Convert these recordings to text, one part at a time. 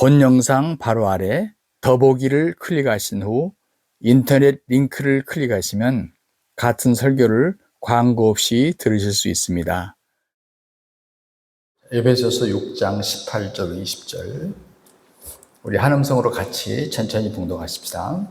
본 영상 바로 아래 더보기를 클릭하신 후 인터넷 링크를 클릭하시면 같은 설교를 광고 없이 들으실 수 있습니다. 에베소서 6장 18절 20절 우리 한 음성으로 같이 천천히 봉독하십시다.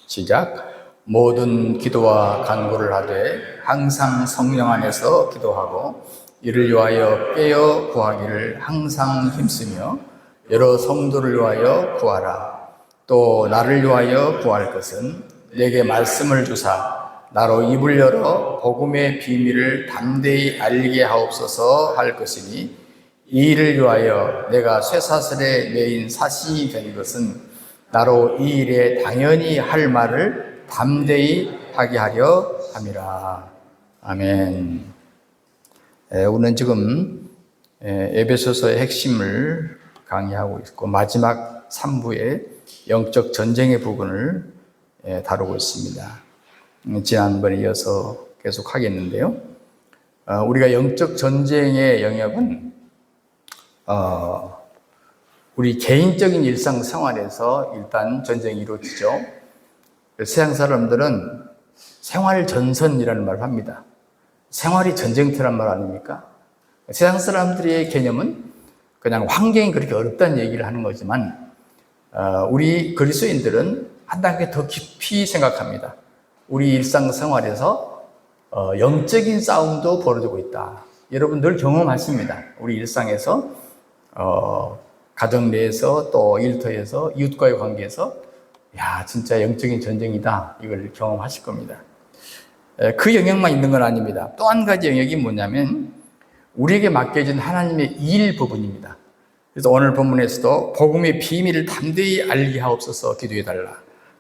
시작. 모든 기도와 간구를 하되 항상 성령 안에서 기도하고 이를 위하여 깨어 구하기를 항상 힘쓰며 여러 성도를 위하여 구하라. 또 나를 위하여 구할 것은 내게 말씀을 주사 나로 입을 열어 복음의 비밀을 담대히 알게 하옵소서 할 것이니 이 일을 위하여 내가 쇠사슬에 매인 사신이 된 것은 나로 이 일에 당연히 할 말을 담대히 하게 하려 함이라. 아멘. 우리는 지금 에베소서의 핵심을 강의하고 있고 마지막 3부의 영적 전쟁의 부분을 다루고 있습니다. 지난번에 이어서 계속 하겠는데요. 우리가 영적 전쟁의 영역은 우리 개인적인 일상생활에서 일단 전쟁이 이루어지죠. 세상 사람들은 생활 전선이라는 말을 합니다. 생활이 전쟁터란 말 아닙니까? 세상 사람들의 개념은 그냥 환경이 그렇게 어렵다는 얘기를 하는 거지만 우리 그리스도인들은 한 단계 더 깊이 생각합니다. 우리 일상생활에서 영적인 싸움도 벌어지고 있다. 여러분 늘 경험하십니다. 우리 일상에서 가정 내에서 또 일터에서 이웃과의 관계에서 야 진짜 영적인 전쟁이다. 이걸 경험하실 겁니다. 그 영역만 있는 건 아닙니다. 또 한 가지 영역이 뭐냐면 우리에게 맡겨진 하나님의 일 부분입니다. 그래서 오늘 본문에서도 복음의 비밀을 담대히 알게 하옵소서 기도해달라.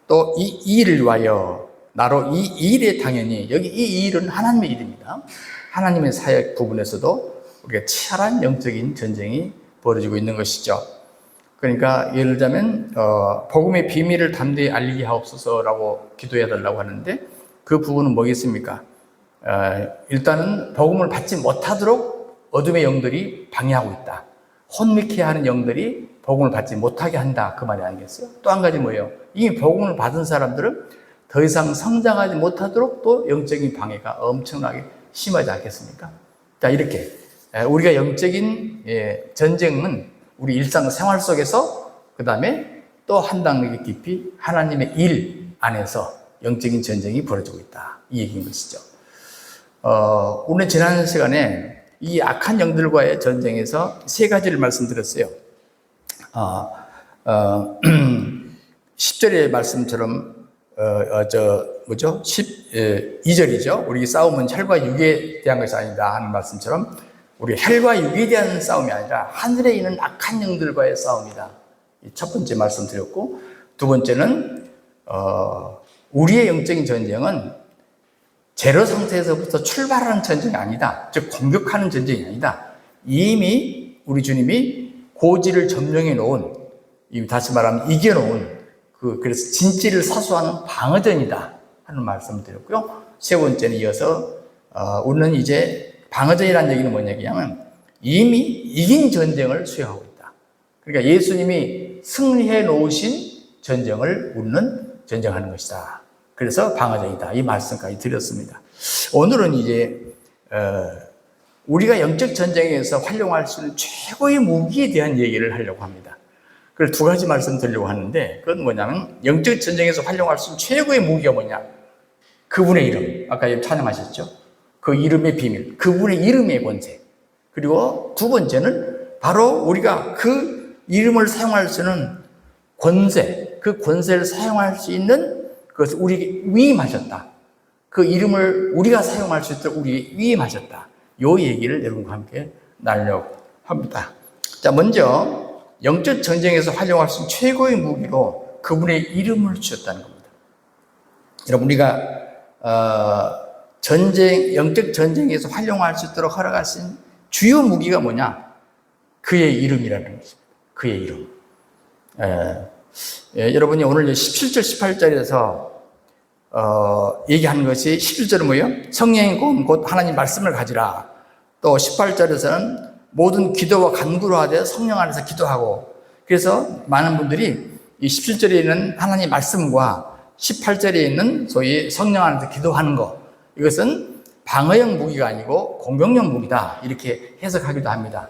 또 이 일을 위하여 나로 이 일에 당연히 여기 이 일은 하나님의 일입니다. 하나님의 사역 부분에서도 우리가 치열한 영적인 전쟁이 벌어지고 있는 것이죠. 그러니까 예를 들자면 복음의 비밀을 담대히 알게 하옵소서라고 기도해달라고 하는데 그 부분은 뭐겠습니까? 일단은 복음을 받지 못하도록 어둠의 영들이 방해하고 있다. 혼미케 하는 영들이 복음을 받지 못하게 한다. 그 말이 아니겠어요? 또 한 가지 뭐예요? 이미 복음을 받은 사람들은 더 이상 성장하지 못하도록 또 영적인 방해가 엄청나게 심하지 않겠습니까? 자, 이렇게 우리가 영적인 전쟁은 우리 일상생활 속에서 그 다음에 또 한 단계 깊이 하나님의 일 안에서 영적인 전쟁이 벌어지고 있다. 이 얘기인 것이죠. 오늘 지난 시간에 이 악한 영들과의 전쟁에서 세 가지를 말씀드렸어요. 10절의 말씀처럼 12절이죠. 우리 싸움은 혈과 육에 대한 것이 아니다 하는 말씀처럼 우리 혈과 육에 대한 싸움이 아니라 하늘에 있는 악한 영들과의 싸움이다. 첫 번째 말씀드렸고 두 번째는 우리의 영적인 전쟁은 제로 상태에서부터 출발하는 전쟁이 아니다. 즉 공격하는 전쟁이 아니다. 이미 우리 주님이 고지를 점령해 놓은, 다시 말하면 이겨놓은 그래서 진지를 사수하는 방어전이다 하는 말씀을 드렸고요. 세 번째는 이어서 우리는 이제 방어전이라는 얘기는 뭐냐면 이미 이긴 전쟁을 수행하고 있다. 그러니까 예수님이 승리해 놓으신 전쟁을 우리는 전쟁하는 것이다. 그래서 방어전이다. 이 말씀까지 드렸습니다. 오늘은 이제 우리가 영적 전쟁에서 활용할 수 있는 최고의 무기에 대한 얘기를 하려고 합니다. 그래서 두 가지 말씀드리려고 하는데 그건 뭐냐면 영적 전쟁에서 활용할 수 있는 최고의 무기가 뭐냐? 그분의 이름. 아까 찬양하셨죠? 그 이름의 비밀. 그분의 이름의 권세. 그리고 두 번째는 바로 우리가 그 이름을 사용할 수 있는 권세. 그 권세를 사용할 수 있는 그것을 우리에게 위임하셨다. 그 이름을 우리가 사용할 수 있도록 우리에게 위임하셨다. 이 얘기를 여러분과 함께 나누려고 합니다. 자, 먼저 영적 전쟁에서 활용할 수 있는 최고의 무기로 그분의 이름을 주셨다는 겁니다. 여러분 우리가 영적 전쟁에서 활용할 수 있도록 허락하신 주요 무기가 뭐냐? 그의 이름이라는 것입니다. 그의 이름. 여러분이 오늘 17절, 18절에서 얘기하는 것이 11절은 뭐예요? 성령의 곰, 곧 하나님 말씀을 가지라. 또 18절에서는 모든 기도와 간구로 하되 성령 안에서 기도하고 그래서 많은 분들이 이 17절에 있는 하나님 말씀과 18절에 있는 소위 성령 안에서 기도하는 것, 이것은 방어형 무기가 아니고 공격용 무기다, 이렇게 해석하기도 합니다.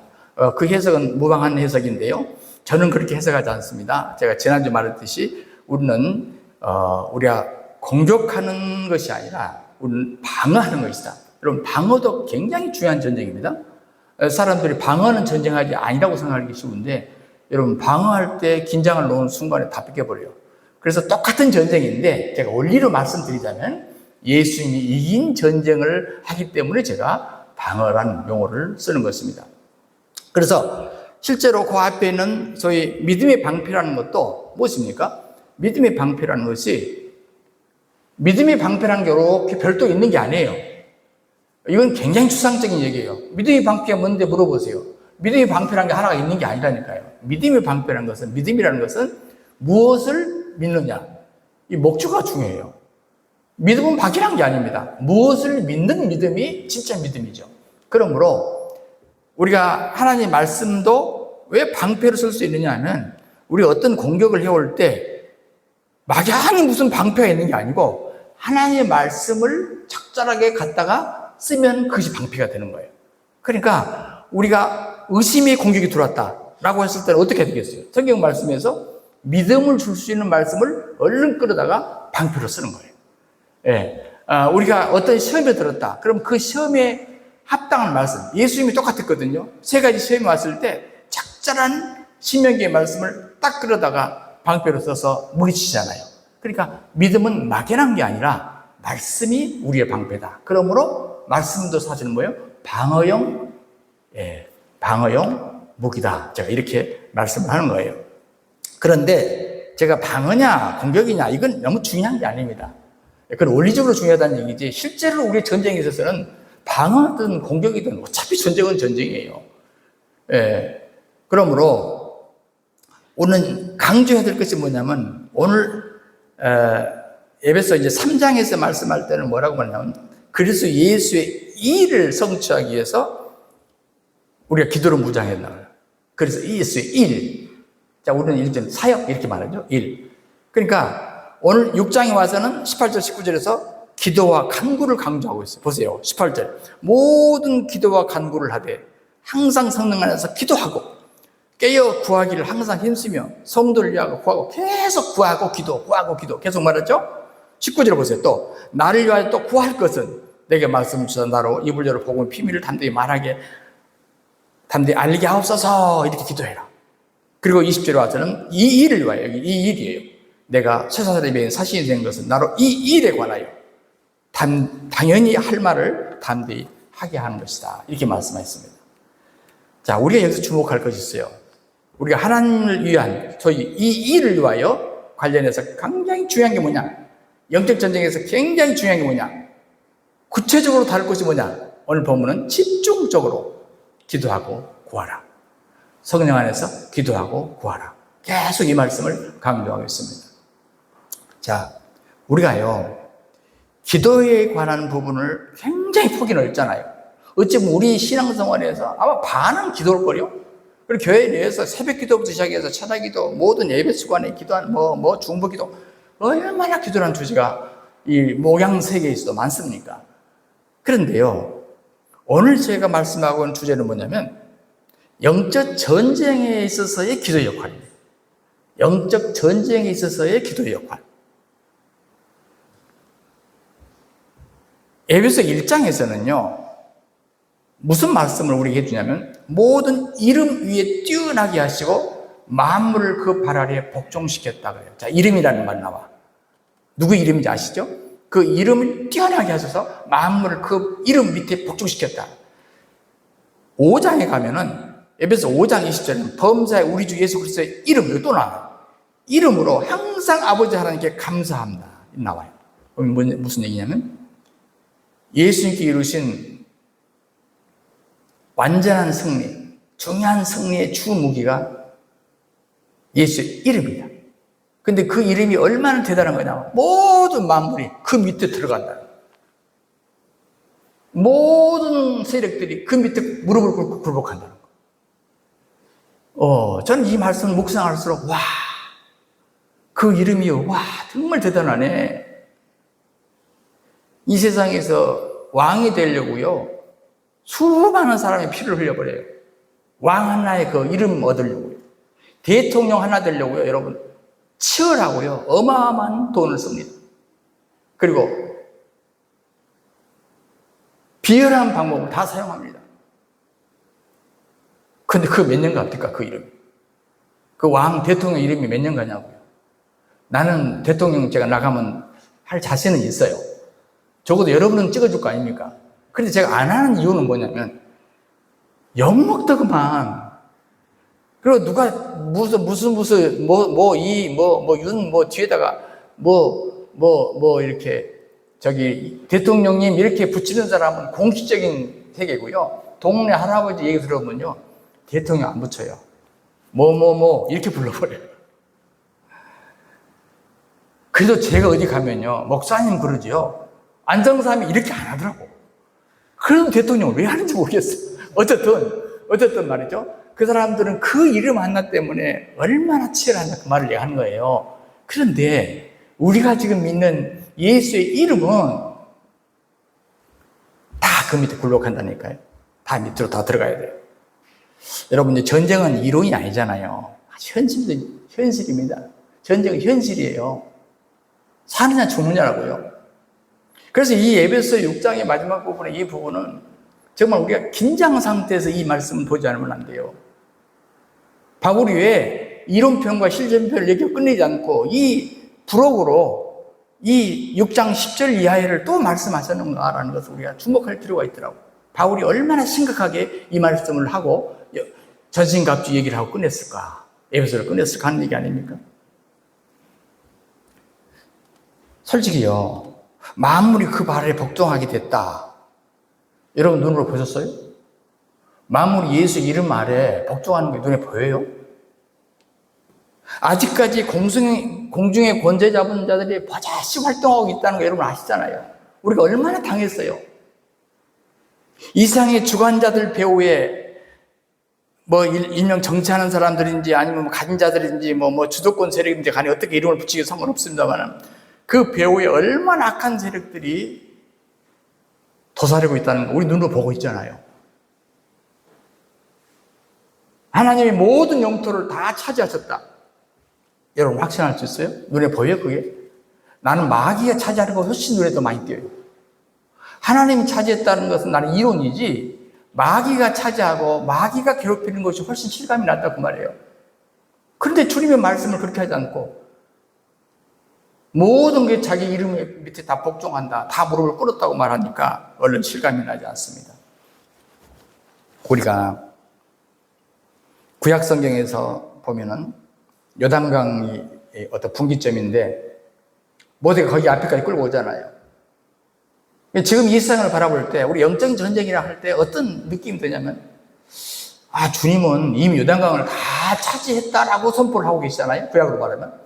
그 해석은 무방한 해석인데요, 저는 그렇게 해석하지 않습니다. 제가 지난주 말했듯이 우리는 우리가 공격하는 것이 아니라 우리는 방어하는 것이다. 여러분, 방어도 굉장히 중요한 전쟁입니다. 사람들이 방어는 전쟁하지 아니라고 생각하기 쉬운데, 여러분, 방어할 때 긴장을 놓은 순간에 다 뺏겨버려요. 그래서 똑같은 전쟁인데 제가 원리로 말씀드리자면 예수님이 이긴 전쟁을 하기 때문에 제가 방어라는 용어를 쓰는 것입니다. 그래서 실제로 그 앞에 있는 소위 믿음의 방패라는 것도 무엇입니까? 믿음의 방패라는 것이, 믿음의 방패라는 게 이렇게 별도 있는 게 아니에요. 이건 굉장히 추상적인 얘기예요. 믿음의 방패가 뭔데 물어보세요. 믿음의 방패라는 게 하나가 있는 게 아니라니까요. 믿음의 방패라는 것은, 믿음이라는 것은 무엇을 믿느냐, 이 목표가 중요해요. 믿음은 막연한 게 아닙니다. 무엇을 믿는 믿음이 진짜 믿음이죠. 그러므로 우리가 하나님의 말씀도 왜 방패로 쓸 수 있느냐 하면, 우리 어떤 공격을 해올 때 막연히 무슨 방패가 있는 게 아니고 하나님의 말씀을 적절하게 갖다가 쓰면 그것이 방패가 되는 거예요. 그러니까 우리가 의심의 공격이 들어왔다라고 했을 때는 어떻게 되겠어요? 성경 말씀에서 믿음을 줄 수 있는 말씀을 얼른 끌어다가 방패로 쓰는 거예요. 예. 우리가 어떤 시험에 들었다. 그럼 그 시험에 합당한 말씀, 예수님이 똑같았거든요. 세 가지 시험이 왔을 때 적절한 신명기의 말씀을 딱 끌어다가 방패로 써서 물리치잖아요. 그러니까 믿음은 막연한 게 아니라 말씀이 우리의 방패다. 그러므로 말씀도 사실은 뭐예요? 방어용 무기다. 제가 이렇게 말씀을 하는 거예요. 그런데 제가 방어냐 공격이냐, 이건 너무 중요한 게 아닙니다. 그건 원리적으로 중요하다는 얘기지, 실제로 우리 전쟁에 있어서는 방어든 공격이든 어차피 전쟁은 전쟁이에요. 그러므로 오늘 강조해야 될 것이 뭐냐면, 오늘 에베소 이제 3장에서 말씀할 때는 뭐라고 말하냐면, 그리스도 예수의 일을 성취하기 위해서 우리가 기도로 무장했나요? 그래서 예수의 일. 자, 우리는 일전 사역 이렇게 말하죠. 일. 그러니까 오늘 6장에 와서는 18절 19절에서 기도와 간구를 강조하고 있어요. 보세요. 18절. 모든 기도와 간구를 하되 항상 성령 안에서 기도하고 깨어 구하기를 항상 힘쓰며 성도를 위하여 구하고, 계속 구하고 기도 계속 말하죠. 19절 보세요. 또 나를 위하여 또 구할 것은 내게 말씀 주사 나로 입을 열어 복음의 비밀을 담대히 말하게 담대히 알리게 하옵소서, 이렇게 기도해라. 그리고 20절에 와서는 이 일을 위하여, 여기 이 일이에요. 내가 쇠사슬에 매인 사신이 된 것은 나로 이 일에 관하여 당연히 할 말을 담대히 하게 하는 것이다, 이렇게 말씀하셨습니다. 자, 우리가 여기서 주목할 것이 있어요. 우리가 하나님을 위한 소위 이 일을 위하여 관련해서 굉장히 중요한 게 뭐냐, 영적 전쟁에서 굉장히 중요한 게 뭐냐, 구체적으로 다룰 것이 뭐냐, 오늘 본문은 집중적으로 기도하고 구하라. 성령 안에서 기도하고 구하라. 계속 이 말씀을 강조하고 있습니다. 자, 우리가요, 기도에 관한 부분을 굉장히 폭이 넓잖아요. 어찌 보면 우리 신앙생활에서 아마 반은 기도일 거요. 그리고 교회 내에서 새벽 기도부터 시작해서 찬양 기도, 모든 예배 수관에 기도하는 중보 기도, 얼마나 기도라는 주제가 이 모양 세계에 있어도 많습니까? 그런데요, 오늘 제가 말씀하고 있는 주제는 뭐냐면 영적 전쟁에 있어서의 기도 역할입니다. 영적 전쟁에 있어서의 기도 역할. 에베소 1장에서는요, 무슨 말씀을 우리에게 해주냐면, 모든 이름 위에 뛰어나게 하시고 만물을 그 발 아래에 복종시켰다 그래요. 자, 이름이라는 말 나와. 누구 이름인지 아시죠? 그 이름을 뛰어나게 하셔서 만물을 그 이름 밑에 복종시켰다. 5장에 가면은, 에베소 5장 20절에는 범사에 우리 주 예수 그리스도의 이름으로 또 나와요. 이름으로 항상 아버지 하나님께 감사합니다, 나와요. 그럼 무슨 얘기냐면, 예수님께 이루신 완전한 승리, 중요한 승리의 주 무기가 예수의 이름이다. 근데 그 이름이 얼마나 대단한 거냐, 모든 만물이 그 밑에 들어간다. 모든 세력들이 그 밑에 무릎을 꿇고 굴복한다는 거. 저는 이 말씀을 묵상할수록, 와, 그 이름이요. 와, 정말 대단하네. 이 세상에서 왕이 되려고요. 수많은 사람의 피를 흘려버려요. 왕 하나의 그 이름 얻으려고요. 대통령 하나 되려고요. 여러분, 치열하고요. 어마어마한 돈을 씁니다. 그리고 비열한 방법을 다 사용합니다. 근데 그 몇 년 갑니까? 그 이름이. 그 왕 대통령 이름이 몇 년 가냐고요. 나는 대통령 제가 나가면 할 자신은 있어요. 적어도 여러분은 찍어줄 거 아닙니까? 그런데 제가 안 하는 이유는 뭐냐면, 욕먹더구만. 그리고 누가 뒤에다가 이렇게 대통령님 이렇게 붙이는 사람은 공식적인 세계고요. 동네 할아버지 얘기 들어보면요. 대통령 안 붙여요. 이렇게 불러버려요. 그래서 제가 어디 가면요. 목사님 그러지요. 안정삼이 이렇게 안 하더라고. 그럼 대통령을 왜 하는지 모르겠어요. 어쨌든 말이죠. 그 사람들은 그 이름 하나 때문에 얼마나 치열하냐 그 말을 얘기하는 거예요. 그런데 우리가 지금 믿는 예수의 이름은 다 그 밑에 굴복한다니까요. 다 밑으로 다 들어가야 돼요. 여러분, 이제 전쟁은 이론이 아니잖아요. 현실입니다. 전쟁은 현실이에요. 사느냐 죽느냐라고요. 그래서 이 에베소 6장의 마지막 부분에 이 부분은 정말 우리가 긴장 상태에서 이 말씀을 보지 않으면 안 돼요. 바울이 왜 이론편과 실전편을 얘기하고 끝내지 않고 이 부록으로 이 6장 10절 이하를 또 말씀하셨는가라는 것을 우리가 주목할 필요가 있더라고요. 바울이 얼마나 심각하게 이 말씀을 하고 전신갑주 얘기를 하고 끝냈을까? 에베소를 끝냈을까 하는 얘기 아닙니까? 솔직히요. 만물이 그 발에 복종하게 됐다. 여러분 눈으로 보셨어요? 만물이 예수 이름 아래 복종하는 게 눈에 보여요? 아직까지 공중의 권세 잡은 자들이 버젓이 활동하고 있다는 거 여러분 아시잖아요. 우리가 얼마나 당했어요. 이상의 주관자들 배후에 일명 정치하는 사람들인지 아니면 가진 자들인지 주도권 세력인지 간에 어떻게 이름을 붙이기 상관없습니다만 그 배후에 얼마나 악한 세력들이 도사리고 있다는 거 우리 눈으로 보고 있잖아요. 하나님이 모든 영토를 다 차지하셨다. 여러분 확신할 수 있어요? 눈에 보여요 그게? 나는 마귀가 차지하는 거 훨씬 눈에 더 많이 띄어요. 하나님이 차지했다는 것은 나는 이론이지 마귀가 차지하고 마귀가 괴롭히는 것이 훨씬 실감이 난다 그 말이에요. 그런데 주님의 말씀을 그렇게 하지 않고 모든 게 자기 이름 밑에 다 복종한다. 다 무릎을 꿇었다고 말하니까 얼른 실감이 나지 않습니다. 우리가 구약 성경에서 보면은 요단강이 어떤 분기점인데 모세가 거기 앞에까지 끌고 오잖아요. 지금 이 세상을 바라볼 때 우리 영적인 전쟁이라 할 때 어떤 느낌이 드냐면 주님은 이미 요단강을 다 차지했다라고 선포를 하고 계시잖아요. 구약으로 말하면.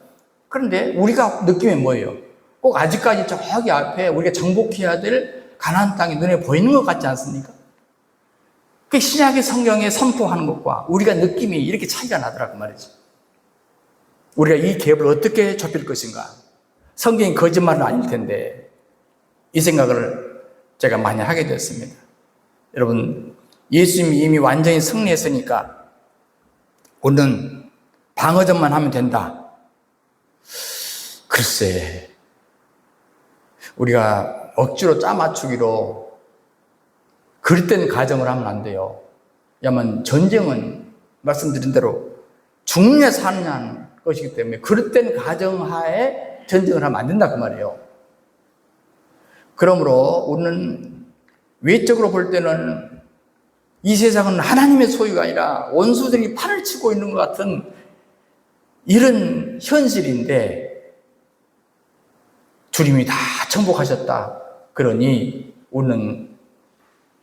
그런데 우리가 느낌이 뭐예요? 꼭 아직까지 저기 앞에 우리가 정복해야 될 가나안 땅이 눈에 보이는 것 같지 않습니까? 그 신약의 성경에 선포하는 것과 우리가 느낌이 이렇게 차이가 나더라고 말이죠. 우리가 이 갭을 어떻게 좁힐 것인가? 성경이 거짓말은 아닐 텐데 이 생각을 제가 많이 하게 됐습니다. 여러분, 예수님이 이미 완전히 승리했으니까 우리는 방어전만 하면 된다. 글쎄, 우리가 억지로 짜맞추기로 그릇된 가정을 하면 안 돼요. 왜냐하면 전쟁은 말씀드린 대로 죽느냐 사느냐는 것이기 때문에 그릇된 가정하에 전쟁을 하면 안 된다 그 말이에요. 그러므로 우리는 외적으로 볼 때는 이 세상은 하나님의 소유가 아니라 원수들이 판을 치고 있는 것 같은 이런 현실인데 주님이 다 정복하셨다. 그러니 우리는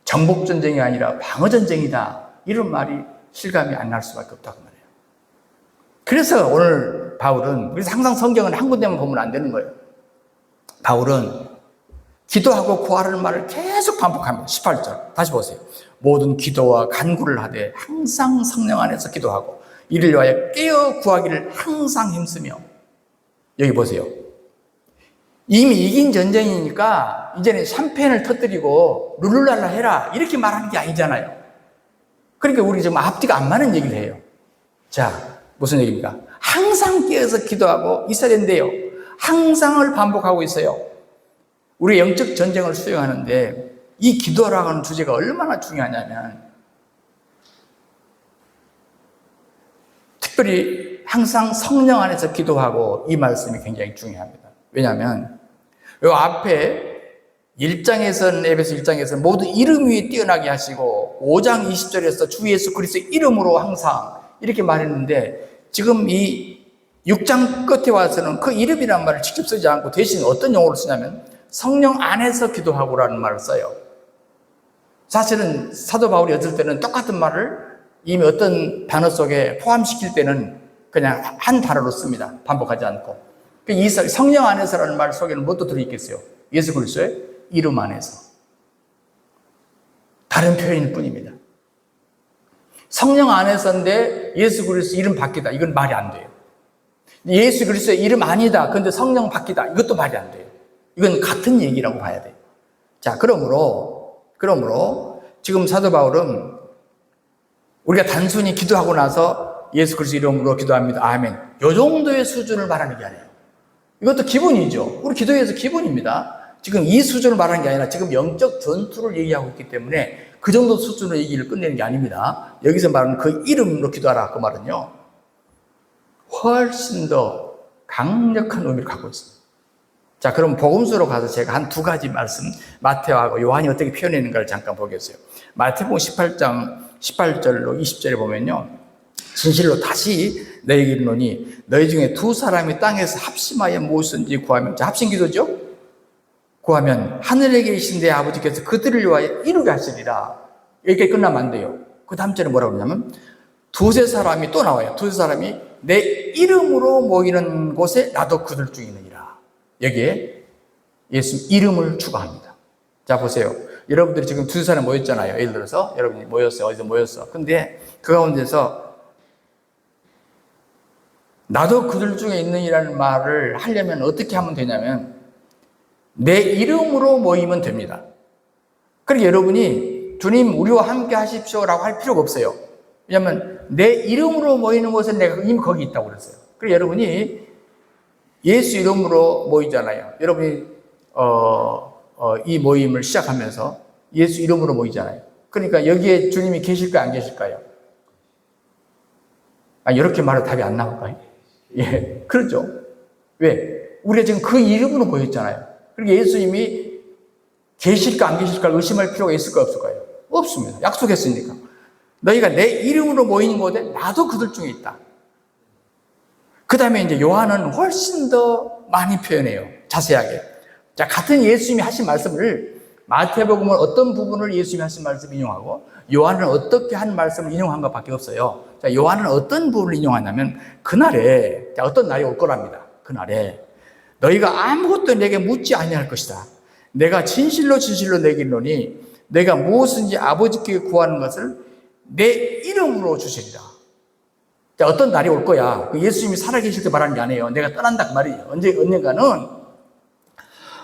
정복전쟁이 아니라 방어전쟁이다. 이런 말이 실감이 안 날 수밖에 없다고 말해요. 그래서 오늘 바울은, 그래서 항상 성경은 한 군데만 보면 안 되는 거예요. 바울은 기도하고 구하라는 말을 계속 반복합니다. 18절. 다시 보세요. 모든 기도와 간구를 하되 항상 성령 안에서 기도하고 이를 위하여 깨어 구하기를 항상 힘쓰며. 여기 보세요. 이미 이긴 전쟁이니까 이제는 샴페인을 터뜨리고 룰루랄라 해라 이렇게 말하는 게 아니잖아요. 그러니까 우리 좀 앞뒤가 안 맞는 얘기를 해요. 자, 무슨 얘기입니까? 항상 깨어서 기도하고 있어야 된대요. 항상을 반복하고 있어요. 우리 영적 전쟁을 수행하는데 이 기도라고 하는 주제가 얼마나 중요하냐면, 특별히 항상 성령 안에서 기도하고 이 말씀이 굉장히 중요합니다. 왜냐하면 이 앞에 1장에서는, 에베소 1장에서는 모두 이름 위에 뛰어나게 하시고 5장 20절에서 주 예수 그리스도의 이름으로 항상 이렇게 말했는데, 지금 이 6장 끝에 와서는 그 이름이라는 말을 직접 쓰지 않고 대신 어떤 용어를 쓰냐면 성령 안에서 기도하고라는 말을 써요. 사실은 사도 바울이 어떨 때는 똑같은 말을 이미 어떤 단어 속에 포함시킬 때는 그냥 한 단어로 씁니다. 반복하지 않고. 이 성령 안에서라는 말 속에는 무엇도 들어있겠어요? 예수 그리스도의 이름 안에서. 다른 표현일 뿐입니다. 성령 안에서인데 예수 그리스도 이름 바뀌다. 이건 말이 안 돼요. 예수 그리스도의 이름 아니다. 그런데 성령 바뀌다. 이것도 말이 안 돼요. 이건 같은 얘기라고 봐야 돼요. 자, 그러므로 지금 사도 바울은 우리가 단순히 기도하고 나서 예수 그리스도 이름으로 기도합니다. 아멘. 이 정도의 수준을 말하는 게 아니에요. 이것도 기본이죠. 우리 기도에서 기본입니다. 지금 이 수준을 말하는 게 아니라 지금 영적 전투를 얘기하고 있기 때문에 그 정도 수준으로 얘기를 끝내는 게 아닙니다. 여기서 말하는 그 이름으로 기도하라 그 말은요, 훨씬 더 강력한 의미를 갖고 있습니다. 자, 그럼 복음서로 가서 제가 한 두 가지 말씀, 마태하고 요한이 어떻게 표현했는가를 잠깐 보겠어요. 마태복음 18장 18절로 20절에 보면요, 진실로 다시 너희에게 이르노니 너희 중에 두 사람이 땅에서 합심하여 무엇인지 구하면, 자, 합심 기도죠? 구하면 하늘에 계신 내 아버지께서 그들을 위하여 이루게 하시리라. 여기까지 끝나면 안 돼요. 그 다음 절에 뭐라고 그러냐면 두세 사람이 또 나와요. 두세 사람이 내 이름으로 모이는 곳에 나도 그들 중에 있느니라. 여기에 예수 이름을 추가합니다. 자, 보세요. 여러분들이 지금 두세 사람 모였잖아요. 예를 들어서 여러분이 모였어요. 어디서 모였어. 근데 그 가운데서 나도 그들 중에 있느니라는 말을 하려면 어떻게 하면 되냐면 내 이름으로 모이면 됩니다. 그러니까 여러분이 주님 우리와 함께 하십시오라고 할 필요가 없어요. 왜냐하면 내 이름으로 모이는 곳은 내가 이미 거기 있다고 그랬어요. 그러니까 여러분이 예수 이름으로 모이잖아요. 여러분이 이 모임을 시작하면서 예수 이름으로 모이잖아요. 그러니까 여기에 주님이 계실까요? 안 계실까요? 이렇게 말해도 답이 안 나올까요? 예, 그렇죠. 왜? 우리가 지금 그 이름으로 모였잖아요. 그러니까 예수님이 계실까 안 계실까 의심할 필요가 있을까요? 없을까요? 없습니다. 약속했으니까. 너희가 내 이름으로 모이는 곳에 나도 그들 중에 있다. 그 다음에 이제 요한은 훨씬 더 많이 표현해요. 자세하게. 자, 같은 예수님이 하신 말씀을 마태복음은 어떤 부분을 예수님이 하신 말씀을 인용하고 요한은 어떻게 한 말씀을 인용한 것밖에 없어요. 자, 요한은 어떤 부분을 인용하냐면 그날에, 자, 어떤 날이 올 거랍니다. 그날에 너희가 아무것도 내게 묻지 아니할 것이다. 내가 진실로 내게 이르노니 내가 무엇인지 아버지께 구하는 것을 내 이름으로 주시리라. 자, 어떤 날이 올 거야. 예수님이 살아계실 때 말하는 게 아니에요. 내가 떠난다 그 말이에요. 언젠가는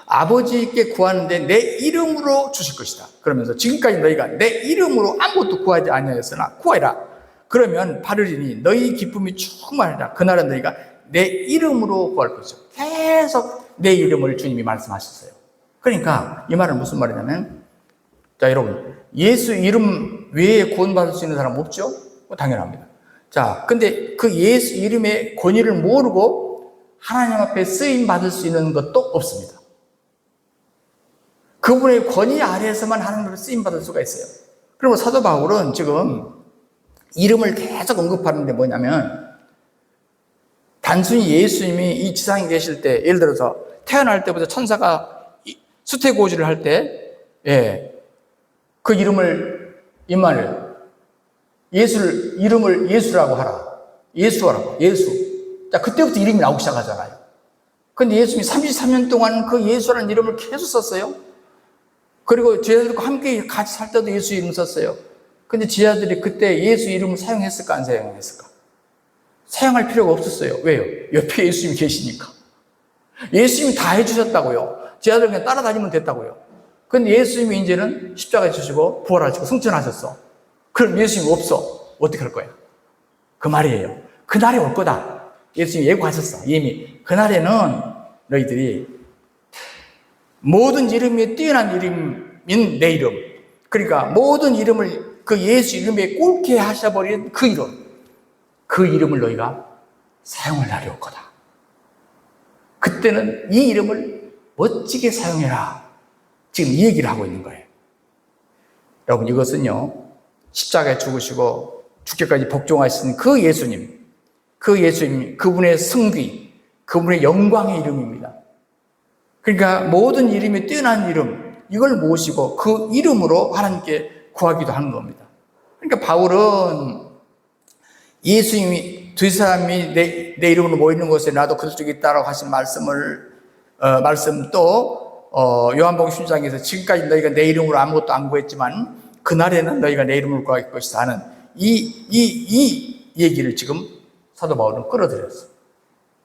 아버지께 구하는데 내 이름으로 주실 것이다. 그러면서 지금까지 너희가 내 이름으로 아무것도 구하지 아니하였으나 구하라. 그러면 바르리니 너희 기쁨이 충만하리라. 그날은 너희가 내 이름으로 구할 것이죠. 계속 내 이름을 주님이 말씀하셨어요. 그러니까 이 말은 무슨 말이냐면, 자, 여러분, 예수 이름 외에 구원받을 수 있는 사람 없죠? 당연합니다. 자, 근데 그 예수 이름의 권위를 모르고 하나님 앞에 쓰임 받을 수 있는 것도 없습니다. 그분의 권위 아래에서만 하나님 앞에 쓰임 받을 수가 있어요. 그리고 사도 바울은 지금 이름을 계속 언급하는데 뭐냐면, 단순히 예수님이 이 지상에 계실 때, 예를 들어서 태어날 때부터 천사가 수태고지를 할 때, 그 이름을 임마누엘, 이름을 예수라고 하라. 예수라고, 예수. 자, 그때부터 이름이 나오기 시작하잖아요. 근데 예수님이 33년 동안 그 예수라는 이름을 계속 썼어요. 그리고 제자들과 함께 같이 살 때도 예수 이름 썼어요. 근데 제자들이 그때 예수 이름을 사용했을까, 안 사용했을까? 사용할 필요가 없었어요. 왜요? 옆에 예수님이 계시니까. 예수님이 다 해주셨다고요. 제 아들 그냥 따라다니면 됐다고요. 근데 예수님이 이제는 십자가에 주시고 부활하시고 승천하셨어. 그럼 예수님이 없어. 어떻게 할 거야? 그 말이에요. 그날이 올 거다. 예수님이 예고하셨어. 이미. 그날에는 너희들이 모든 이름이 뛰어난 이름인 내 이름. 그러니까 모든 이름을 그 예수 이름에 꼴게 하셔버린 그 이름. 그 이름을 너희가 사용할 날이 올 거다. 그때는 이 이름을 멋지게 사용해라. 지금 이 얘기를 하고 있는 거예요. 여러분, 이것은요, 십자가에 죽으시고 죽기까지 복종하신 그 예수님, 그분의 승귀, 그분의 영광의 이름입니다. 그러니까 모든 이름이 뛰어난 이름, 이걸 모시고 그 이름으로 하나님께 구하기도 하는 겁니다. 그러니까 바울은 예수님이 두 사람이 내 이름으로 모이는 곳에 나도 그들 중에 있다라고 하신 말씀 또 요한복음 10장에서 지금까지 너희가 내 이름으로 아무것도 안 구했지만 그날에는 너희가 내 이름으로 구할 것이다 하는 이 얘기를 지금 사도 바울은 끌어들였어.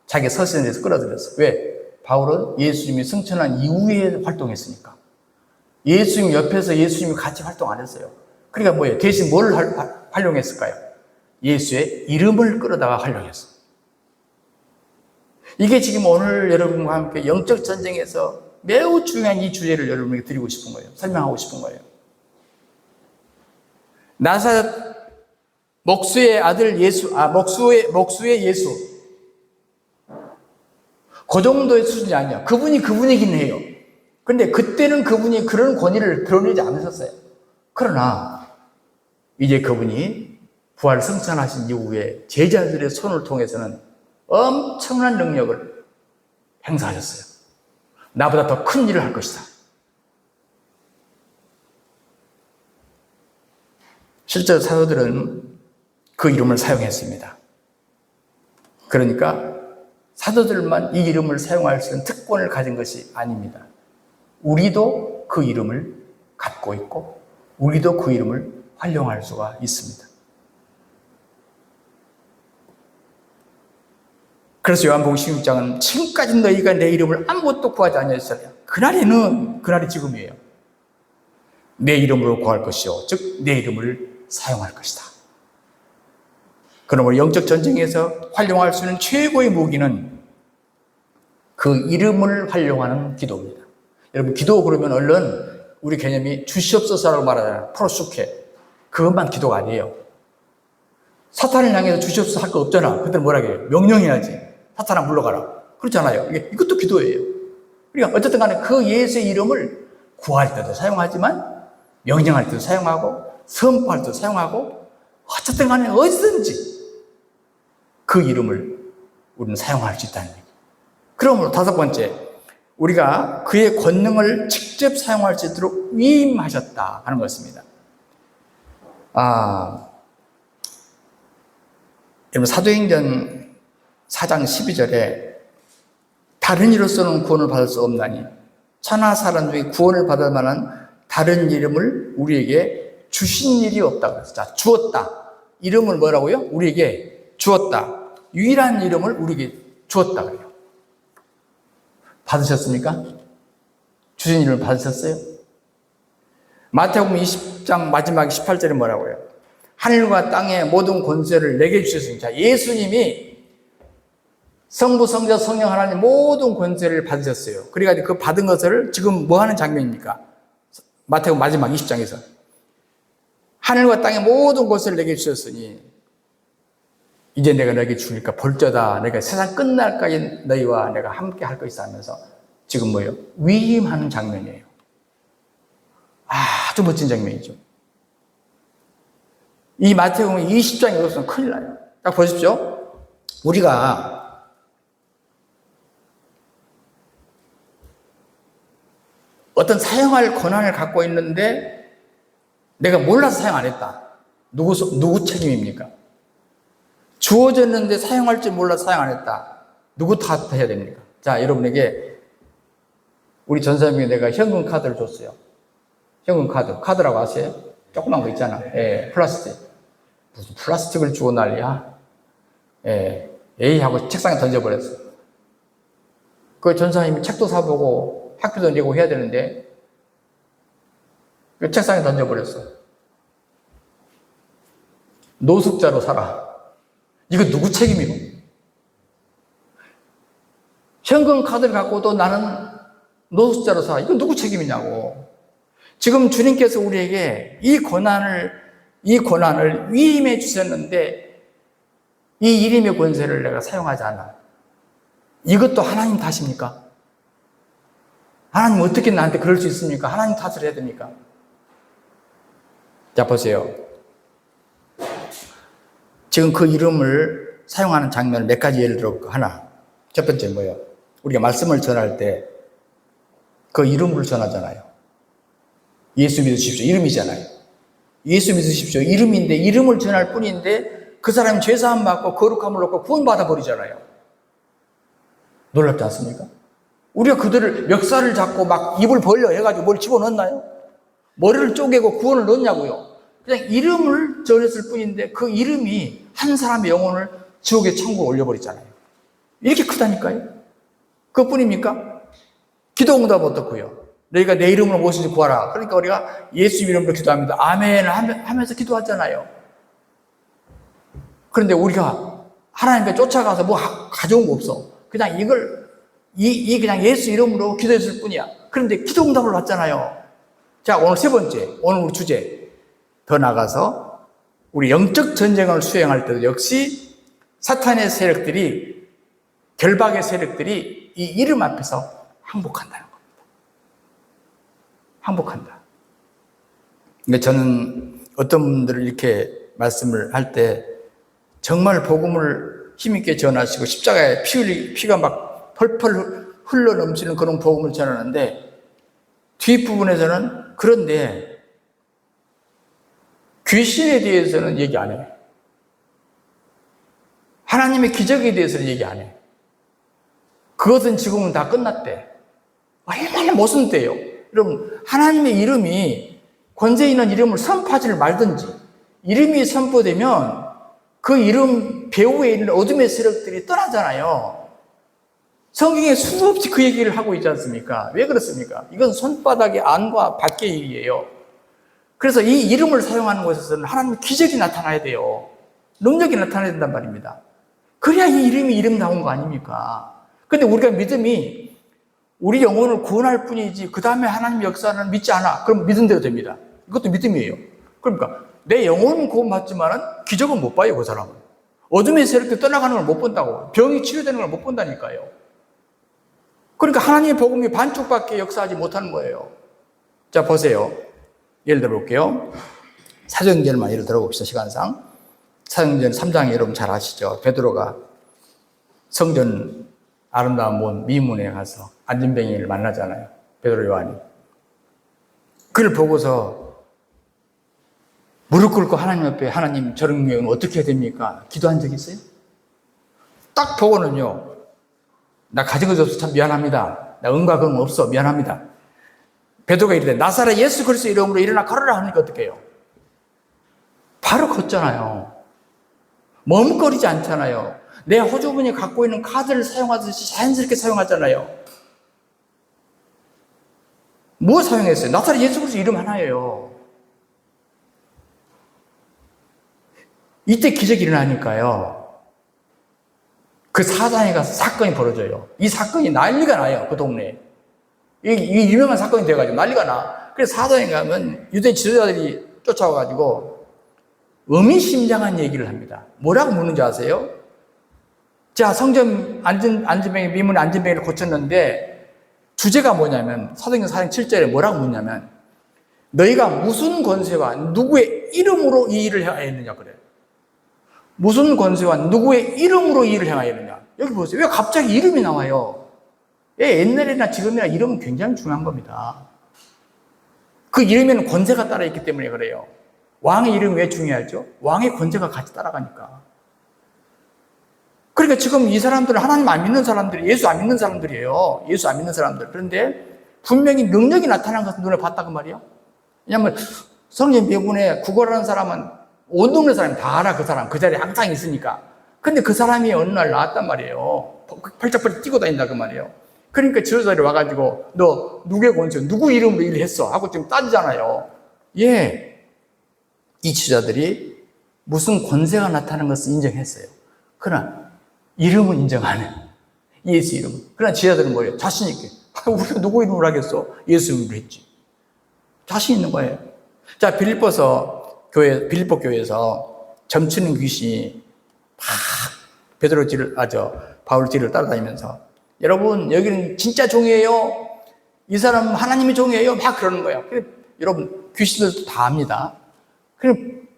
자기 서신에서 끌어들였어. 왜? 바울은 예수님이 승천한 이후에 활동했으니까. 예수님 옆에서 예수님이 같이 활동 안 했어요. 그러니까 뭐예요? 대신 뭘 활용했을까요? 예수의 이름을 끌어다가 활용했어. 이게 지금 오늘 여러분과 함께 영적 전쟁에서 매우 중요한 이 주제를 여러분에게 드리고 싶은 거예요. 설명하고 싶은 거예요. 나사렛 목수의 아들 예수, 목수의 예수. 그 정도의 수준이 아니야. 그분이긴 해요. 근데 그때는 그분이 그런 권위를 드러내지 않으셨어요. 그러나 이제 그분이 부활 승천하신 이후에 제자들의 손을 통해서는 엄청난 능력을 행사하셨어요. 나보다 더 큰 일을 할 것이다. 실제로 사도들은 그 이름을 사용했습니다. 그러니까 사도들만 이 이름을 사용할 수 있는 특권을 가진 것이 아닙니다. 우리도 그 이름을 갖고 있고 우리도 그 이름을 활용할 수가 있습니다. 그래서 요한복음 16장은 지금까지 너희가 내 이름을 아무것도 구하지 아니하였으나 그날이 지금이에요. 내 이름으로 구할 것이요 즉 내 이름을 사용할 것이다. 그러므로 영적 전쟁에서 활용할 수 있는 최고의 무기는 그 이름을 활용하는 기도입니다. 여러분, 기도 그러면 얼른 우리 개념이 주시옵소서라고 말하잖아요. 프로수케. 그것만 기도가 아니에요. 사탄을 향해서 주시옵소서 할 거 없잖아. 그들은 뭐라 해요? 명령해야지. 사탄아 물러가라. 그렇잖아요. 이것도 기도예요. 그러니까 어쨌든 간에 그 예수의 이름을 구할 때도 사용하지만 명령할 때도 사용하고 선포할 때도 사용하고 어쨌든 간에 어디든지 그 이름을 우리는 사용할 수 있다는 얘기예요. 그러므로 다섯 번째, 우리가 그의 권능을 직접 사용할 수 있도록 위임하셨다 하는 것입니다. 여러분, 사도행전 4장 12절에 다른 이로서는 구원을 받을 수 없나니 천하 사람 중에 구원을 받을 만한 다른 이름을 우리에게 주신 일이 없다고 그랬어요. 자, 주었다. 이름을 뭐라고요? 우리에게 주었다. 유일한 이름을 우리에게 주었다 그래요. 받으셨습니까? 주신 이름을 받으셨어요? 마태복음 20장 마지막 18절에 뭐라고요? 하늘과 땅의 모든 권세를 내게 주셨습니다. 자, 예수님이 성부, 성자, 성령 하나님 모든 권세를 받으셨어요. 그러니까 그 받은 것을 지금 뭐 하는 장면입니까? 마태복음 마지막 20장에서 하늘과 땅의 모든 권세를 내게 주셨으니 이제 내가 너에게 주니까 볼저다. 내가 세상 끝날까지 너희와 내가 함께 할 것이다 하면서 지금 뭐예요? 위임하는 장면이에요. 아주 멋진 장면이죠. 이 마태복음 20장에 이것은 큰일 나요. 딱 보십시오. 우리가 어떤 사용할 권한을 갖고 있는데 내가 몰라서 사용 안 했다. 누구 책임입니까? 주어졌는데 사용할 줄 몰라서 사용 안 했다. 누구 탓해야 됩니까? 자, 여러분에게 우리 전사님에게 내가 현금 카드를 줬어요. 현금 카드라고 아세요? 조그만 거 있잖아. 예, 플라스틱. 무슨 플라스틱을 주고 난리야? 에이 하고 책상에 던져버렸어. 그 전사님이 책도 사보고 학교도 내고 해야 되는데 그 책상에 던져버렸어. 노숙자로 살아. 이거 누구 책임이고? 현금 카드를 갖고도 나는 노숙자로 살아. 이거 누구 책임이냐고. 지금 주님께서 우리에게 이 고난을 위임해 주셨는데 이 이름의 권세를 내가 사용하지 않아. 이것도 하나님 탓입니까? 하나님 어떻게 나한테 그럴 수 있습니까? 하나님 탓을 해야 됩니까? 자, 보세요. 지금 그 이름을 사용하는 장면을 몇 가지 예를 들어 하나. 첫 번째 뭐예요? 우리가 말씀을 전할 때 그 이름을 전하잖아요. 예수 믿으십시오. 이름이잖아요. 예수 믿으십시오. 이름인데 이름을 전할 뿐인데 그 사람이 죄사함 받고 거룩함을 얻고 구원받아 버리잖아요. 놀랍지 않습니까? 우리가 그들을 멱살을 잡고 막 입을 벌려 해가지고 뭘 집어넣었나요? 머리를 쪼개고 구원을 넣었냐고요. 그냥 이름을 전했을 뿐인데 그 이름이 한 사람의 영혼을 지옥의 천국에 올려버리잖아요. 이렇게 크다니까요. 그것뿐입니까? 기도 응답 어떻고요? 너희가 내 이름으로 무엇인지 구하라. 그러니까 우리가 예수 이름으로 기도합니다. 아멘 하면서 기도하잖아요. 그런데 우리가 하나님께 쫓아가서 뭐 가져온 거 없어. 그냥 그냥 예수 이름으로 기도했을 뿐이야. 그런데 기도 응답을 받잖아요. 자, 오늘 세 번째, 오늘 우리 주제. 더 나가서 우리 영적 전쟁을 수행할 때도 역시 사탄의 세력들이, 결박의 세력들이 이 이름 앞에서 항복한다는 겁니다. 항복한다. 근데 저는 어떤 분들을 이렇게 말씀을 할 때 정말 복음을 힘있게 전하시고 십자가에 피가 막 펄펄 흘러 넘치는 그런 복음을 전하는데 뒷부분에서는 그런데 귀신에 대해서는 얘기 안 해요. 하나님의 기적에 대해서는 얘기 안 해요. 그것은 지금은 다 끝났대. 얼마나 모순돼요. 여러분, 하나님의 이름이 권세 있는 이름을 선포하지를 말든지 이름이 선포되면 그 이름 배후에 있는 어둠의 세력들이 떠나잖아요. 성경에 수도 없이 그 얘기를 하고 있지 않습니까? 왜 그렇습니까? 이건 손바닥의 안과 밖의 일이에요. 그래서 이 이름을 사용하는 곳에서는 하나님의 기적이 나타나야 돼요. 능력이 나타나야 된단 말입니다. 그래야 이 이름이 이름다운 거 아닙니까? 근데 우리가 믿음이 우리 영혼을 구원할 뿐이지 그 다음에 하나님 역사는 믿지 않아. 그럼 믿은 대로 됩니다. 이것도 믿음이에요. 그러니까 내 영혼은 구원받지만 기적은 못 봐요. 그 사람은. 어둠의 세력들 떠나가는 걸 못 본다고. 병이 치료되는 걸 못 본다니까요. 그러니까 하나님의 복음이 반쪽밖에 역사하지 못하는 거예요. 자, 보세요. 예를 들어 볼게요. 사도행전만 예를 들어 봅시다. 시간상. 사도행전 3장에 여러분 잘 아시죠? 베드로가 성전 아름다운 문 미문에 가서 안진뱅이를 만나잖아요. 베드로 요한이. 그를 보고서 무릎 꿇고 하나님 앞에 하나님 저런 경우는 어떻게 해야 됩니까? 기도한 적 있어요? 딱 보고는요. 나 가진 것 없어 참 미안합니다. 나 은과 그런 거 없어 미안합니다. 베드로가 이르되 나사렛 예수 그리스도 이름으로 일어나 걸으라 하니까 어떻게 해요? 바로 걷잖아요. 머뭇거리지 않잖아요. 내 호주머니에 갖고 있는 카드를 사용하듯이 자연스럽게 사용하잖아요. 뭐 사용했어요? 나사렛 예수 그리스도 이름 하나예요. 이때 기적이 일어나니까요. 그 사단에 가서 사건이 벌어져요. 이 사건이 난리가 나요. 그 동네에. 이 유명한 사건이 돼가지고 난리가 나. 그래서 사단에 가면 유대 지도자들이 쫓아와가지고 의미심장한 얘기를 합니다. 뭐라고 묻는지 아세요? 자, 성전 안진뱅이, 미문의 안진뱅이를 고쳤는데 주제가 뭐냐면 사도행전 4장 7절에 뭐라고 묻냐면 너희가 무슨 권세와 누구의 이름으로 이 일을 행하였느냐 그래요. 무슨 권세와 누구의 이름으로 이 일을 행하였느냐. 여기 보세요. 왜 갑자기 이름이 나와요? 옛날이나 지금이나 이름은 굉장히 중요한 겁니다. 그 이름에는 권세가 따라있기 때문에 그래요. 왕의 이름이 왜 중요하죠? 왕의 권세가 같이 따라가니까. 그러니까 지금 이 사람들은 하나님 안 믿는 사람들이, 예수 안 믿는 사람들이에요. 예수 안 믿는 사람들. 그런데 분명히 능력이 나타난 것을 눈에 봤다고 말이에요. 왜냐하면 성경 배분에 국어라는 사람은 온 동네 사람이 다 알아. 그 사람 그 자리에 항상 있으니까. 근데 그 사람이 어느 날 나왔단 말이에요. 펄쩍펄쩍 뛰고 다닌다 그 말이에요. 그러니까 지도자들이 와가지고 너 누구의 권세, 누구 이름으로 일을 했어? 하고 지금 따지잖아요. 예, 이 지도자들이 무슨 권세가 나타나는 것을 인정했어요. 그러나 이름은 인정 안 해. 예수 이름은. 그러나 지도자들은 뭐예요? 자신 있게. 우리가 누구 이름으로 하겠어? 예수 이름으로 했지. 자신 있는 거예요. 자, 빌립보 교회에서 점치는 귀신이 바울 뒤를 따라다니면서 여러분, 여기는 진짜 종이에요. 이 사람 하나님의 종이에요. 막 그러는 거예요. 여러분, 귀신들도 다 압니다. 그래,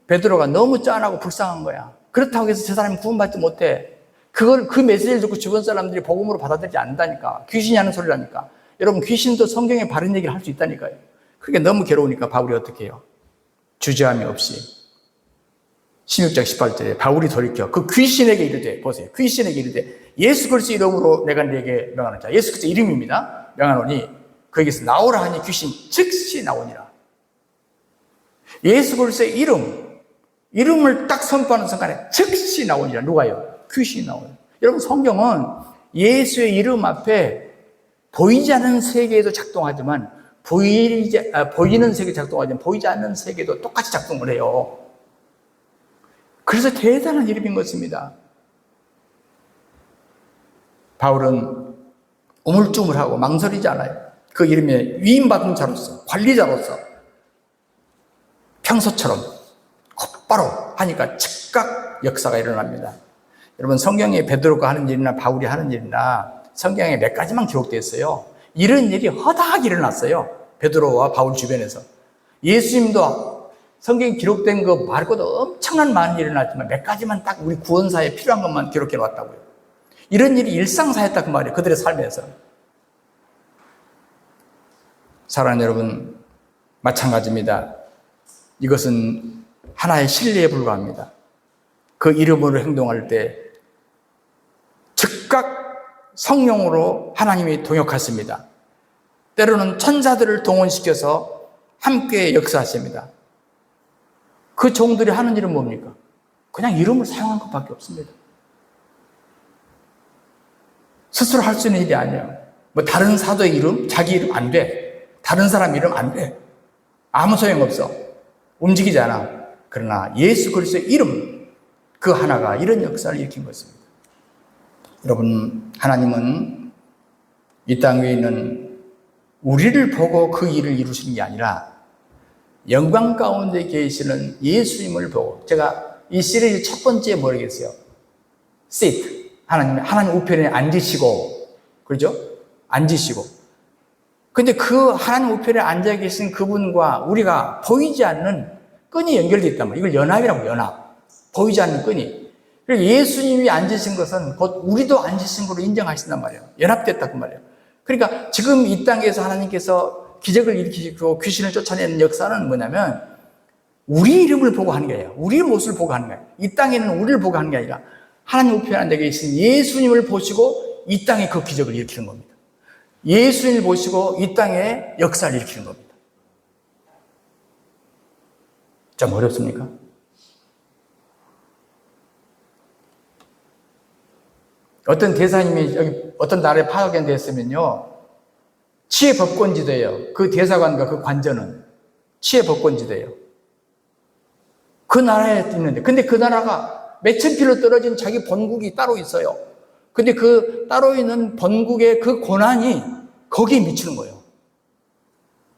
베드로가 너무 짠하고 불쌍한 거야. 그렇다고 해서 저 사람이 구원받지 못해. 그 메시지를 듣고 주변 사람들이 복음으로 받아들이지 않는다니까. 귀신이 하는 소리라니까. 여러분, 귀신도 성경에 바른 얘기를 할 수 있다니까요. 그게 너무 괴로우니까 바울이 어떻게 해요? 주저함이 없이 16장 18절에 바울이 돌이켜 그 귀신에게 이르되, 보세요. 귀신에게 이르되 예수 그리스도 이름으로 내가 네게 명하는 자, 예수 그리스도 이름입니다. 명하노니 그에게서 나오라 하니 귀신 즉시 나오니라. 예수 그리스도의 이름을 딱 선포하는 순간에 즉시 나오니라. 누가요? 귀신이 나오니라. 여러분, 성경은 예수의 이름 앞에 보이지 않는 세계에도 작동하지만 보이는 세계 작동하지만 보이지 않는 세계도 똑같이 작동을 해요. 그래서 대단한 이름인 것입니다. 바울은 우물쭈물하고 망설이지 않아요. 그 이름에 위임받은 자로서, 관리자로서 평소처럼 곧바로 하니까 즉각 역사가 일어납니다. 여러분, 성경에 베드로가 하는 일이나 바울이 하는 일이나 성경에 몇 가지만 기록되어 있어요. 이런 일이 허다하게 일어났어요. 베드로와 바울 주변에서. 예수님도 성경에 기록된 거 말고도 엄청난 많은 일이 일어났지만 몇 가지만 딱 우리 구원사에 필요한 것만 기록해 놨다고요. 이런 일이 일상사였다 그 말이에요. 그들의 삶에서. 사랑하는 여러분, 마찬가지입니다. 이것은 하나의 신뢰에 불과합니다. 그 이름으로 행동할 때 즉각 성령으로 하나님이 동역하십니다. 때로는 천사들을 동원시켜서 함께 역사하십니다. 그 종들이 하는 일은 뭡니까? 그냥 이름을 사용한 것밖에 없습니다. 스스로 할 수 있는 일이 아니에요. 뭐 다른 사도의 이름, 자기 이름 안 돼. 다른 사람 이름 안 돼. 아무 소용없어. 움직이지 않아. 그러나 예수 그리스도의 이름, 그 하나가 이런 역사를 일으킨 것입니다. 여러분, 하나님은 이 땅 위에 있는 우리를 보고 그 일을 이루시는 게 아니라 영광 가운데 계시는 예수님을 보고, 제가 이 시리즈 첫 번째 뭐라겠어요? sit. 하나님 우편에 앉으시고, 그렇죠? 앉으시고. 근데 그 하나님 우편에 앉아 계신 그분과 우리가 보이지 않는 끈이 연결되어 있단 말이에요. 이걸 연합이라고, 연합. 보이지 않는 끈이. 그리고 예수님이 앉으신 것은 곧 우리도 앉으신 걸로 인정하신단 말이에요. 연합됐다 그 말이에요. 그러니까 지금 이 땅에서 하나님께서 기적을 일으키시고 귀신을 쫓아내는 역사는 뭐냐면 우리 이름을 보고 하는 게 아니라 우리의 모습을 보고 하는 거예요. 이 땅에는 우리를 보고 하는 게 아니라 하나님 우편에 앉아 계신 예수님을 보시고 이 땅에 그 기적을 일으키는 겁니다. 예수님을 보시고 이 땅에 역사를 일으키는 겁니다. 좀 어렵습니까? 어떤 대사님이 여기 어떤 나라에 파견됐으면요, 치외법권지대예요. 그 대사관과 그 관저는 치외법권지대예요. 그 나라에 있는데, 근데 그 나라가 몇천 킬로 떨어진 자기 본국이 따로 있어요. 근데 그 따로 있는 본국의 그 고난이 거기에 미치는 거예요.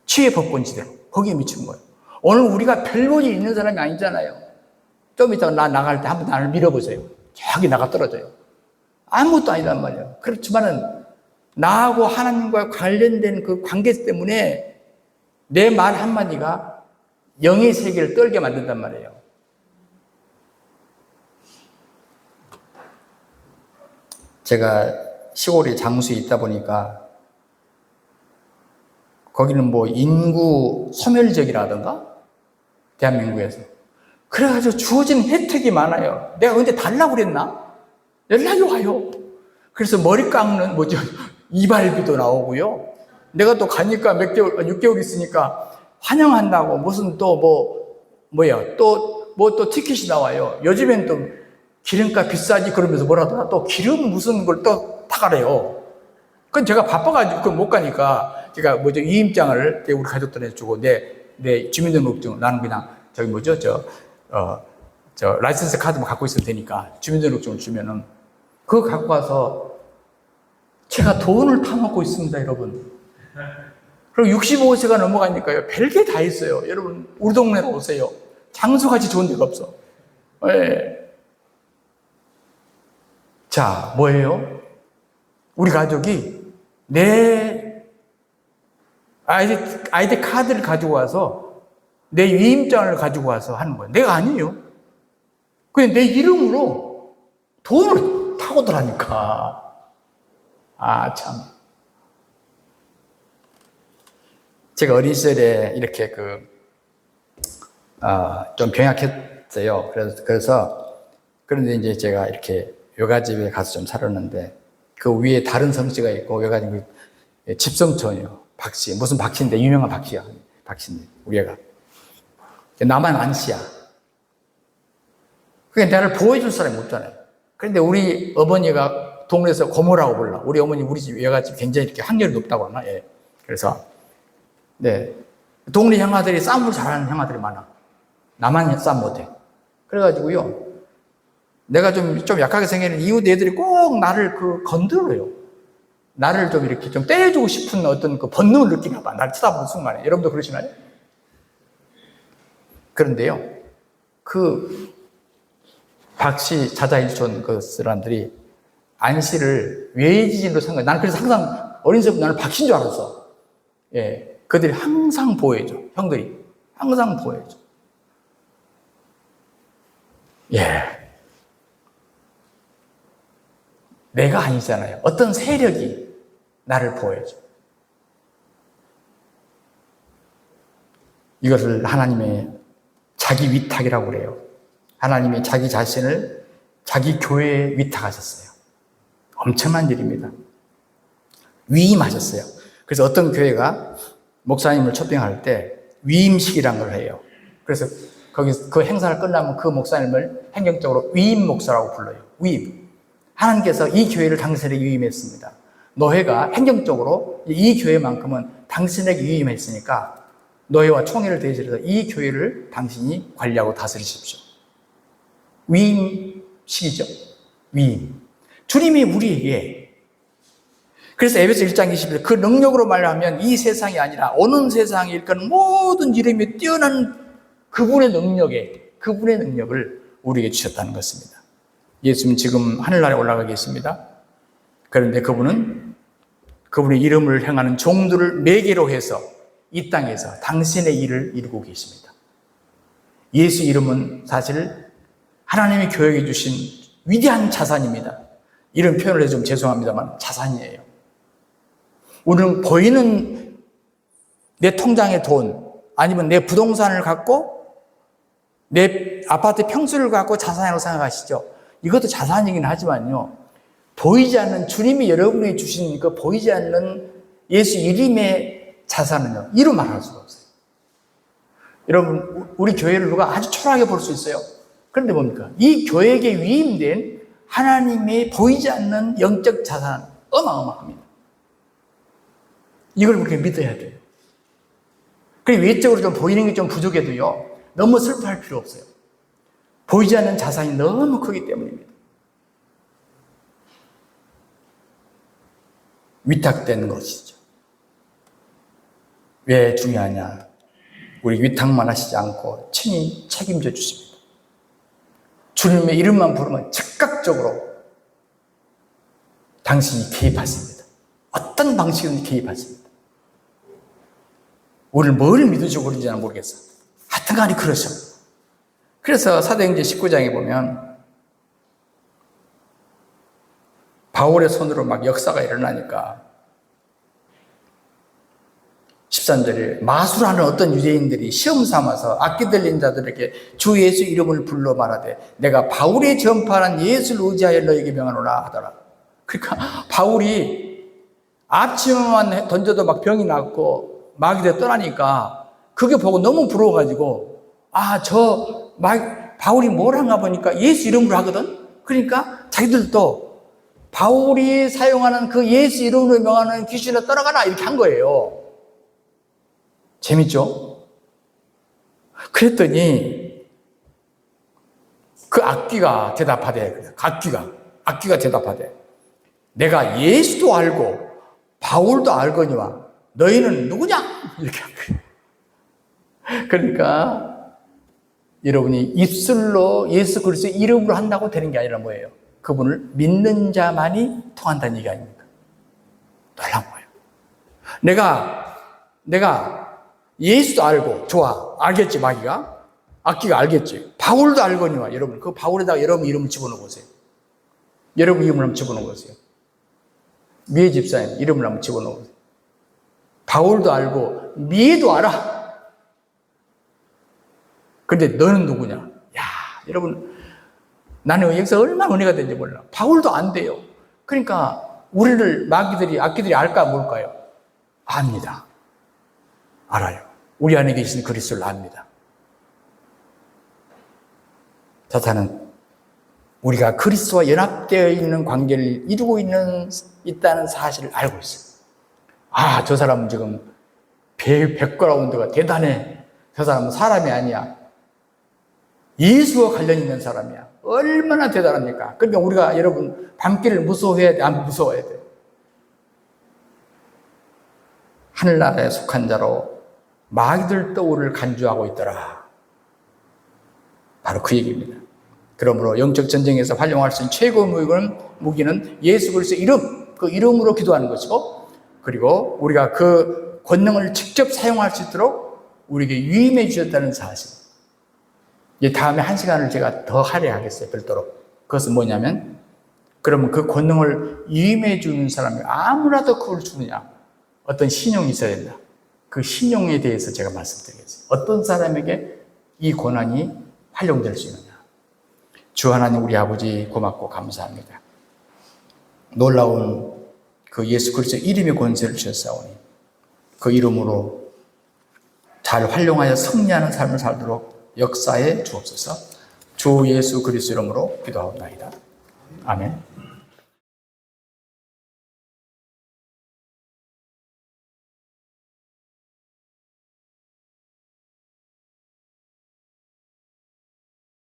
치외법권지대, 거기에 미치는 거예요. 오늘 우리가 별 볼일 있는 사람이 아니잖아요. 좀 이따 나 나갈 때 한번 나를 밀어보세요. 저기 나가 떨어져요. 아무것도 아니란 말이에요. 그렇지만은 나하고 하나님과 관련된 그 관계 때문에 내 말 한마디가 영의 세계를 떨게 만든단 말이에요. 제가 시골에 장수에 있다 보니까 거기는 뭐 인구 소멸지역이라든가 대한민국에서 그래가지고 주어진 혜택이 많아요. 내가 근데 달라고 그랬나? 연락이 와요. 그래서 머리 깎는 이발비도 나오고요. 내가 또 가니까 6개월 있으니까 환영한다고 무슨 또 티켓이 나와요. 요즘엔 또 기름값 비싸지 그러면서 뭐라더라 또 기름 무슨 걸 또 타가래요. 그건 제가 바빠가지고 그걸 못 가니까 제가 위임장을 우리 가족들한테 주고 내 주민등록증 나는 그냥 라이센스 카드만 갖고 있으면 되니까 주민등록증을 주면은 그거 갖고 가서 제가 돈을 타먹고 있습니다, 여러분. 그리고 65세가 넘어가니까요, 별게 다 있어요. 여러분, 우리 동네로 오세요. 장소같이 좋은 데가 없어. 네. 자, 뭐예요? 우리 가족이 내 아이디 카드를 가지고 와서 내 위임장을 가지고 와서 하는 거예요. 내가 아니에요. 그냥 내 이름으로 돈을 타고들하니까. 아, 참. 제가 어린 시절에 이렇게 좀 병약했어요. 그런데 이제 제가 이렇게 외갓집에 가서 좀 살았는데, 그 위에 다른 성씨가 있고, 외갓집 집성촌이요. 박씨. 무슨 박씨인데, 유명한 박씨야. 박씨인데, 우리 애가. 나만 안씨야. 그러니까 나를 보호해줄 사람이 없잖아요. 그런데 우리 어머니가 동네에서 고모라고 불러. 우리 어머니, 우리 집 외갓집 굉장히 이렇게 학렬이 높다고 하나? 예. 그래서, 네. 동네 형아들이 싸움을 잘하는 형아들이 많아. 나만 싸움 못해. 그래가지고요. 내가 좀 약하게 생기는 이웃 애들이 꼭 나를 건드려요. 나를 좀 이렇게 좀 때려주고 싶은 어떤 본능을 느끼나 봐. 나를 쳐다보는 순간에. 여러분도 그러시나요? 그런데요. 박씨 자자일촌 사람들이 안씨를 외지진으로 산 거예요. 나는 그래서 항상 어린 시절부터 나는 박씨인 줄 알았어. 예. 그들이 항상 보호해줘. 형들이. 항상 보호해줘. 예. 내가 아니잖아요. 어떤 세력이 나를 보호해줘. 이것을 하나님의 자기 위탁이라고 그래요. 하나님이 자기 자신을 자기 교회에 위탁하셨어요. 엄청난 일입니다. 위임하셨어요. 그래서 어떤 교회가 목사님을 초빙할 때 위임식이라는 걸 해요. 그래서 그 행사를 끝나면 그 목사님을 행정적으로 위임 목사라고 불러요. 위임. 하나님께서 이 교회를 당신에게 위임했습니다. 노회가 행정적으로 이 교회만큼은 당신에게 위임했으니까 노회와 총회를 대신해서 이 교회를 당신이 관리하고 다스리십시오. 위임식이죠. 위임. 주님이 우리에게 그래서 에베소 1장 20절 그 능력으로 말하면 이 세상이 아니라 오는 세상에 일컫는 모든 이름이 뛰어난 그분의 능력을 우리에게 주셨다는 것입니다. 예수님 지금 하늘나라에 올라가 계십니다. 그런데 그분의 이름을 행하는 종들을 매개로 해서 이 땅에서 당신의 일을 이루고 계십니다. 예수 이름은 사실 하나님이 교회에 주신 위대한 자산입니다. 이런 표현을 해서 좀 죄송합니다만 자산이에요. 우리는 보이는 내 통장의 돈 아니면 내 부동산을 갖고 내 아파트 평수를 갖고 자산이라고 생각하시죠. 이것도 자산이긴 하지만요. 보이지 않는 주님이 여러분에게 주신 그 보이지 않는 예수 이름의 자산은요. 이루 말할 수가 없어요. 여러분 우리 교회를 누가 아주 초라하게 볼 수 있어요. 그런데 뭡니까? 이 교회에게 위임된 하나님의 보이지 않는 영적 자산 어마어마합니다. 이걸 그렇게 믿어야 돼요. 그리고 외적으로 좀 보이는 게 좀 부족해도요. 너무 슬퍼할 필요 없어요. 보이지 않는 자산이 너무 크기 때문입니다. 위탁된 것이죠. 왜 중요하냐? 우리 위탁만 하시지 않고 친히 책임져 주십니다. 주님의 이름만 부르면 즉각적으로 당신이 개입하십니다. 어떤 방식으로 개입하십니다. 우리를 뭘 믿으시고 그런지는 모르겠어. 하여튼간에 그러셔. 그래서 사도행전 19장에 보면 바울의 손으로 막 역사가 일어나니까 13절에 마술하는 어떤 유대인들이 시험 삼아서 악기 들린 자들에게 주 예수 이름을 불러 말하되 내가 바울이 전파한 예수를 의지하여 너에게 명하노라 하더라. 그러니까 바울이 앞치마만 던져도 막 병이 났고 마귀가 떠나니까 그게 보고 너무 부러워가지고 바울이 뭘 한가 보니까 예수 이름으로 하거든? 그러니까 자기들도 바울이 사용하는 그 예수 이름으로 명하는 귀신을 떠나가라 이렇게 한 거예요. 재밌죠? 그랬더니 그 악귀가 대답하되, 악귀가 대답하되, 내가 예수도 알고 바울도 알거니와 너희는 누구냐? 이렇게 한 거예요. 그러니까 여러분이 입술로 예수 그리스도의 이름으로 한다고 되는 게 아니라 뭐예요? 그분을 믿는 자만이 통한다는 얘기 아닙니까? 놀라운 거예요. 내가 예수도 알고, 좋아, 알겠지, 악기가 알겠지. 바울도 알거니와, 여러분, 그 바울에다가 여러분 이름을 집어넣어 보세요. 여러분 이름을 한번 집어넣어 보세요. 미애 집사님 이름을 한번 집어넣어 보세요. 바울도 알고, 미애도 알아. 근데 너는 누구냐? 야, 여러분, 나는 여기서 얼마나 은혜가 되는지 몰라. 바울도 안 돼요. 그러니까 우리를 악기들이 알까 뭘까요? 압니다. 알아요. 우리 안에 계신 그리스도를 압니다. 사탄은 우리가 그리스도와 연합되어 있는 관계를 이루고 있다는 사실을 알고 있어요. 아, 저 사람은 지금 백그라운드가 대단해. 저 사람은 사람이 아니야. 예수와 관련 있는 사람이야. 얼마나 대단합니까? 그러니까 우리가 여러분 밤길을 무서워해야 돼? 안 무서워해야 돼? 하늘나라에 속한 자로 마귀들도 우리를 간주하고 있더라. 바로 그 얘기입니다. 그러므로 영적 전쟁에서 활용할 수 있는 최고의 무기는 예수 그리스도의 이름, 그 이름으로 기도하는 것이고, 그리고 우리가 그 권능을 직접 사용할 수 있도록 우리에게 위임해 주셨다는 사실. 이제 다음에 1시간을 제가 더 할애하겠어요, 별도로. 그것은 뭐냐면, 그러면 그 권능을 위임해 주는 사람이 아무라도 그걸 주느냐? 어떤 신용이 있어야 된다. 그 신용에 대해서 제가 말씀드리겠습니다. 어떤 사람에게 이 권한이 활용될 수 있느냐? 주 하나님 우리 아버지 고맙고 감사합니다. 놀라운 그 예수 그리스도의 이름의 권세를 주셨사오니 그 이름으로 잘 활용하여 승리하는 삶을 살도록 역사에 주옵소서. 주 예수 그리스도 이름으로 기도하옵나이다. 아멘.